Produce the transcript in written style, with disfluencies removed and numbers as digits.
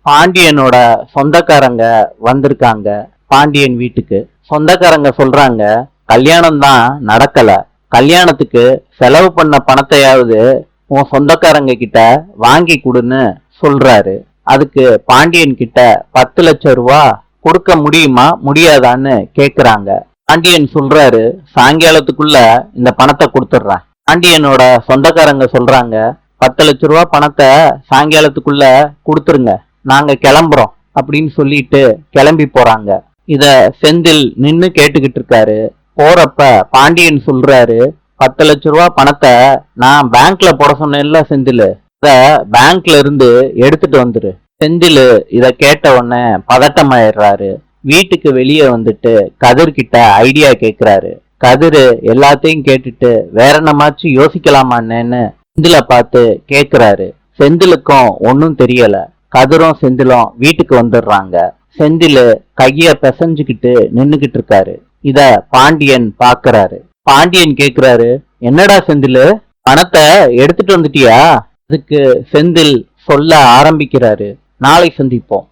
பாண்டியனோட சொந்தக்காரங்க வந்திருக்காங்க பாண்டியன் வீட்டுக்கு. சொந்தக்காரங்க சொல்றாங்க, கல்யாணம் தான் நடக்கல, கல்யாணத்துக்கு செலவு பண்ண பணத்தையாவது உன் சொந்தக்காரங்க கிட்ட வாங்கி கொடுன்னு சொல்றாரு. அதுக்கு பாண்டியன் கிட்ட 10 லட்சம் ரூபா கொடுக்க முடியுமா முடியாதான்னு கேக்குறாங்க. பாண்டியன் சொல்றாரு, சாயங்காலத்துக்குள்ள இந்த பணத்தை கொடுத்துட்றேன். பாண்டியனோட சொந்தக்காரங்க சொல்றாங்க, 10 லட்ச ரூபா பணத்தை சாயங்காலத்துக்குள்ள கொடுத்துருங்க, நாங்க கிளம்புறோம் அப்படின்னு சொல்லிட்டு கிளம்பி போறாங்க. இத செந்தில் நின்னு கேட்டுக்கிட்டு இருக்காரு. போறப்ப பாண்டியன் சொல்றாரு, 10 லட்ச ரூபா பணத்தை நான் பேங்க்ல போட சொன்னேன்ல செந்தில், இத பேங்க்ல இருந்து எடுத்துட்டு வந்துரு. செந்தில் இத கேட்ட உடனே பதட்டமாயிடுறாரு. வீட்டுக்கு வெளியே வந்துட்டு கதிர் கிட்ட ஐடியா கேக்குறாரு. கதிர் எல்லாத்தையும் கேட்டுட்டு வேற என்னமாச்சு யோசிக்கலாமான்னு செந்தில பார்த்து கேக்குறாரு. செந்திலுக்கும் ஒன்னும் தெரியல. கதிரும் செந்திலும் வீட்டுக்கு வந்துடுறாங்க. செந்தில் கைய பிசைஞ்சுக்கிட்டு நின்னுகிட்டு இருக்காரு. இத பாண்டியன் பாக்குறாரு. பாண்டியன் கேக்குறாரு, என்னடா செந்தில், பணத்தை எடுத்துட்டு வந்துட்டியா? அதுக்கு செந்தில் சொல்ல ஆரம்பிக்கிறாரு, நாளை சந்திப்போம்.